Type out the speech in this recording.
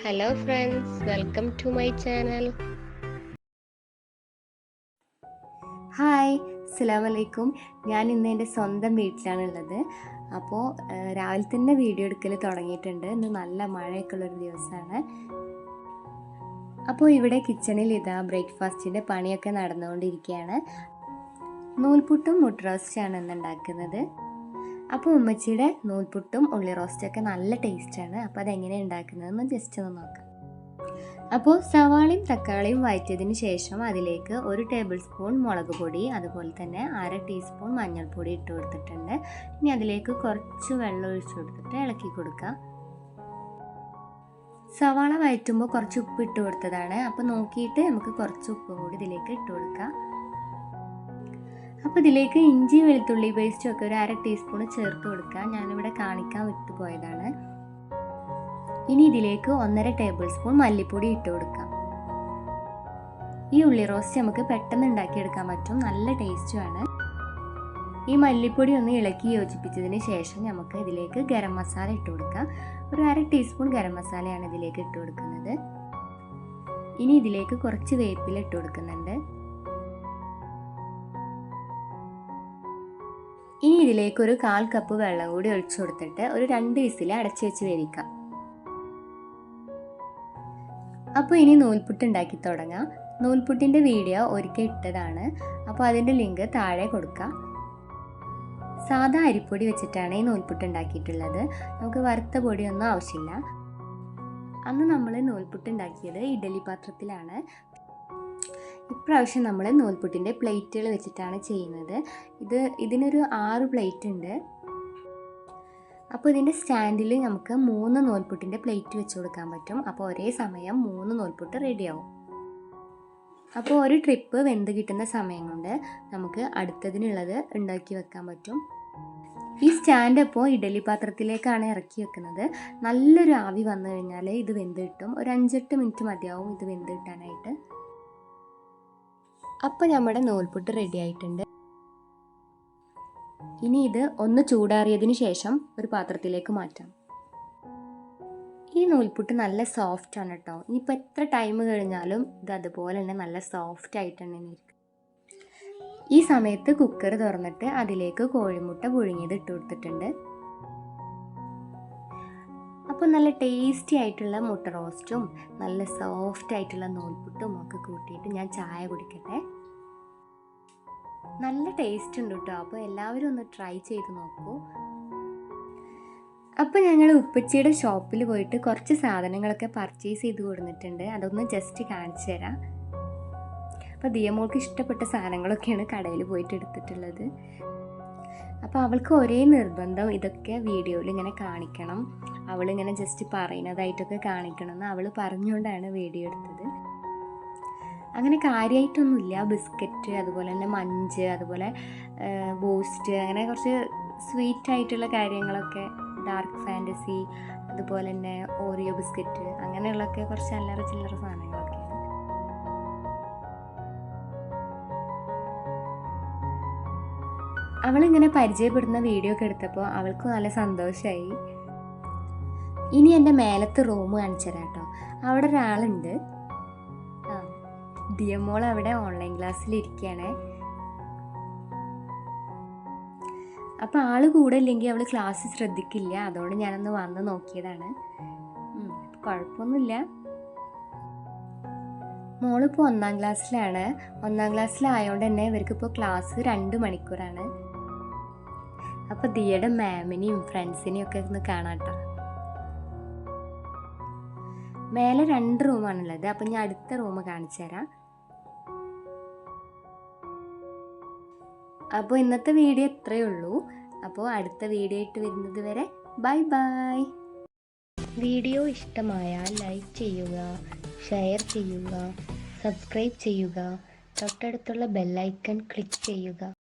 Hello friends, welcome to my channel. Hi അസ്സലാമു അലൈക്കും. ഞാൻ ഇന്ന് എൻ്റെ സ്വന്തം വീട്ടിലാണുള്ളത്. അപ്പോൾ രാവിലെ തന്നെ വീഡിയോ എടുക്കൽ തുടങ്ങിയിട്ടുണ്ട്. ഇന്ന് നല്ല മഴയൊക്കെ ഉള്ളൊരു ദിവസമാണ്. അപ്പോൾ ഇവിടെ കിച്ചണിൽ ഇതാ ബ്രേക്ക്ഫാസ്റ്റിൻ്റെ പണിയൊക്കെ നടന്നുകൊണ്ടിരിക്കുകയാണ്. നൂൽപുട്ടും മുട്ട റോസ്റ്റാണ് ഇന്ന് ഉണ്ടാക്കുന്നത്. അപ്പോൾ ഉമ്മച്ചിയുടെ നൂൽപുട്ടും ഉള്ളി റോസ്റ്റൊക്കെ നല്ല ടേസ്റ്റാണ്. അപ്പോൾ അതെങ്ങനെ ഉണ്ടാക്കുന്നതെന്ന് ജസ്റ്റ് ഒന്ന് നോക്കാം. അപ്പോൾ സവാളയും തക്കാളിയും വഴറ്റിയതിന് ശേഷം അതിലേക്ക് 1 ടേബിൾ സ്പൂൺ മുളക് പൊടി, അതുപോലെ തന്നെ 1/2 ടീസ്പൂൺ മഞ്ഞൾപ്പൊടി ഇട്ട് കൊടുത്തിട്ടുണ്ട്. ഇനി അതിലേക്ക് കുറച്ച് വെള്ളം ഒഴിച്ചു കൊടുത്തിട്ട് ഇളക്കി കൊടുക്കുക. സവാള വഴറ്റുമ്പോൾ കുറച്ച് ഉപ്പ് ഇട്ട് കൊടുത്തതാണ്. അപ്പോൾ നോക്കിയിട്ട് നമുക്ക് കുറച്ച് ഉപ്പ് കൂടി ഇതിലേക്ക് ഇട്ട് കൊടുക്കാം. അപ്പോൾ ഇതിലേക്ക് ഇഞ്ചി വെളുത്തുള്ളി പേസ്റ്റും ഒക്കെ 1/2 ടീസ്പൂൺ ചേർത്ത് കൊടുക്കുക. ഞാനിവിടെ കാണിക്കാൻ വിട്ടുപോയതാണ്. ഇനി ഇതിലേക്ക് 1/2 ടേബിൾ സ്പൂൺ മല്ലിപ്പൊടി ഇട്ട് കൊടുക്കാം. ഈ ഉള്ളി റോസ്റ്റ് നമുക്ക് പെട്ടെന്ന് ഉണ്ടാക്കിയെടുക്കാൻ പറ്റും, നല്ല ടേസ്റ്റുമാണ്. ഈ മല്ലിപ്പൊടി ഒന്ന് ഇളക്കി യോജിപ്പിച്ചതിന് ശേഷം നമുക്ക് ഇതിലേക്ക് ഗരം മസാല ഇട്ട് കൊടുക്കാം. 1/2 ടീസ്പൂൺ ഗരം മസാലയാണ് ഇതിലേക്ക് ഇട്ട് കൊടുക്കുന്നത്. ഇനി ഇതിലേക്ക് കുറച്ച് വേപ്പില ഇട്ട് കൊടുക്കുന്നുണ്ട്. ഇനി ഇതിലേക്ക് ഒരു 1/4 കപ്പ് വെള്ളം കൂടി ഒഴിച്ചു കൊടുത്തിട്ട് ഒരു 2 വിസിൽ അടച്ചു വെച്ച് വേവിക്കാം. അപ്പോൾ ഇനി നൂൽപുട്ട് ഉണ്ടാക്കി തുടങ്ങാം. നൂൽപുട്ടിൻ്റെ വീഡിയോ ഒരിക്കൽ ഇട്ടതാണ്. അപ്പോൾ അതിൻ്റെ ലിങ്ക് താഴെ കൊടുക്കാം. സാധാ അരിപ്പൊടി വെച്ചിട്ടാണ് ഈ നൂൽപുട്ട് ഉണ്ടാക്കിയിട്ടുള്ളത്. നമുക്ക് വറുത്ത പൊടിയൊന്നും ആവശ്യമില്ല. അന്ന് നമ്മൾ നൂൽപുട്ട് ഉണ്ടാക്കിയത് ഇഡ്ഡലി പാത്രത്തിലാണ്. ഇപ്രാവശ്യം നമ്മൾ നൂൽപുട്ടിൻ്റെ പ്ലേറ്റുകൾ വെച്ചിട്ടാണ് ചെയ്യുന്നത്. ഇതിനൊരു 6 പ്ലേറ്റ് ഉണ്ട്. അപ്പോൾ ഇതിൻ്റെ സ്റ്റാൻഡിൽ നമുക്ക് 3 നൂൽപുട്ടിൻ്റെ പ്ലേറ്റ് വെച്ച് കൊടുക്കാൻ പറ്റും. അപ്പോൾ ഒരേ സമയം 3 നൂൽപുട്ട് റെഡിയാവും. അപ്പോൾ ഒരു ട്രിപ്പ് വെന്ത് കിട്ടുന്ന സമയം കൊണ്ട് നമുക്ക് അടുത്തതിനുള്ളത് ഉണ്ടാക്കി വെക്കാൻ പറ്റും. ഈ സ്റ്റാൻഡ് അപ്പോൾ ഇഡ്ഡലി പാത്രത്തിലേക്കാണ് ഇറക്കി വെക്കുന്നത്. നല്ലൊരു ആവി വന്നു കഴിഞ്ഞാൽ ഇത് വെന്ത് കിട്ടും. ഒരു 5-8 മിനിറ്റ് മതിയാവും ഇത് വെന്ത് കിട്ടാനായിട്ട്. അപ്പോൾ നമ്മുടെ നൂൽപുട്ട് റെഡി ആയിട്ടുണ്ട്. ഇനി ഇത് ഒന്ന് ചൂടാറിയതിന് ശേഷം ഒരു പാത്രത്തിലേക്ക് മാറ്റാം. ഈ നൂൽപുട്ട് നല്ല സോഫ്റ്റ് ആണ് കേട്ടോ. ഇനിയിപ്പോൾ എത്ര ടൈം കഴിഞ്ഞാലും ഇത് അതുപോലെ തന്നെ നല്ല സോഫ്റ്റ് ആയിട്ട് തന്നെ ഇരിക്കും. ഈ സമയത്ത് കുക്കർ തുറന്നിട്ട് അതിലേക്ക് കോഴിമുട്ട പുഴുങ്ങിയത് ഇട്ട് കൊടുത്തിട്ടുണ്ട്. അപ്പോൾ നല്ല ടേസ്റ്റി ആയിട്ടുള്ള മുട്ട റോസ്റ്റും നല്ല സോഫ്റ്റ് ആയിട്ടുള്ള നൂൽപുട്ടും ഒക്കെ കൂട്ടിയിട്ട് ഞാൻ ചായ കുടിക്കട്ടെ. നല്ല ടേസ്റ്റ് ഉണ്ട് കേട്ടോ. അപ്പോൾ എല്ലാവരും ഒന്ന് ട്രൈ ചെയ്ത് നോക്കൂ. അപ്പോൾ ഞങ്ങൾ ഉപ്പച്ചിയുടെ ഷോപ്പിൽ പോയിട്ട് കുറച്ച് സാധനങ്ങളൊക്കെ പർച്ചേസ് ചെയ്ത് കൊടുത്തിട്ടുണ്ട്. അതൊന്ന് ജസ്റ്റ് കാണിച്ചു തരാം. അപ്പോൾ ദിയമോൾക്ക് ഇഷ്ടപ്പെട്ട സാധനങ്ങളൊക്കെയാണ് കടയിൽ പോയിട്ട് എടുത്തിട്ടുള്ളത്. അപ്പോൾ അവൾക്ക് ഒരേ നിർബന്ധം ഇതൊക്കെ വീഡിയോയിൽ ഇങ്ങനെ കാണിക്കണം, അവളിങ്ങനെ ജസ്റ്റ് പറയുന്നതായിട്ടൊക്കെ കാണിക്കണമെന്ന് അവൾ പറഞ്ഞുകൊണ്ടാണ് വീഡിയോ എടുത്തത്. അങ്ങനെ കാര്യമായിട്ടൊന്നുമില്ല. ബിസ്ക്കറ്റ്, അതുപോലെ തന്നെ മഞ്ച്, അതുപോലെ ബൂസ്റ്റ്, അങ്ങനെ കുറച്ച് സ്വീറ്റ് ആയിട്ടുള്ള കാര്യങ്ങളൊക്കെ, ഡാർക്ക് ഫാൻറ്റസി, അതുപോലെ തന്നെ ഓറിയോ ബിസ്ക്കറ്റ്, അങ്ങനെയുള്ളതൊക്കെ കുറച്ച് അല്ലറ ചില്ലറ സാധനങ്ങളൊക്കെയാണ്. അവളിങ്ങനെ പരിചയപ്പെടുന്ന വീഡിയോ ഒക്കെ എടുത്തപ്പോൾ അവൾക്ക് നല്ല സന്തോഷമായി. ഇനി എൻ്റെ മേലത്തെ റൂം കാണിച്ചു തരാം കേട്ടോ. അവിടെ ഒരാളുണ്ട്. ദിയമോൾ അവിടെ ഓൺലൈൻ ക്ലാസ്സിൽ ഇരിക്കുകയാണ്. അപ്പോൾ ആൾ കൂടെ ഇല്ലെങ്കിൽ അവൾ ക്ലാസ് ശ്രദ്ധിക്കില്ല. അതുകൊണ്ട് ഞാനൊന്ന് വന്ന് നോക്കിയതാണ്. കുഴപ്പമൊന്നുമില്ല. മോളിപ്പോൾ 1ാം ക്ലാസ്സിലാണ്. 1ാം ക്ലാസ്സിലായതുകൊണ്ട് തന്നെ ഇവർക്കിപ്പോൾ ക്ലാസ് 2 മണിക്കൂറാണ്. അപ്പോൾ ദിയയുടെ മാമിനെയും ഫ്രണ്ട്സിനെയും ഒക്കെ ഒന്ന് കാണാട്ടോ. മേലെ 2 റൂമാണുള്ളത്. അപ്പം ഞാൻ അടുത്ത റൂം കാണിച്ചു തരാം. അപ്പോൾ ഇന്നത്തെ വീഡിയോ ഇത്രയേ ഉള്ളൂ. അപ്പോൾ അടുത്ത വീഡിയോ ആയിട്ട് വരുന്നത് വരെ ബൈ ബൈ. വീഡിയോ ഇഷ്ടമായാൽ ലൈക്ക് ചെയ്യുക, ഷെയർ ചെയ്യുക, സബ്സ്ക്രൈബ് ചെയ്യുക, തൊട്ടടുത്തുള്ള ബെല്ലൈക്കൺ ക്ലിക്ക് ചെയ്യുക.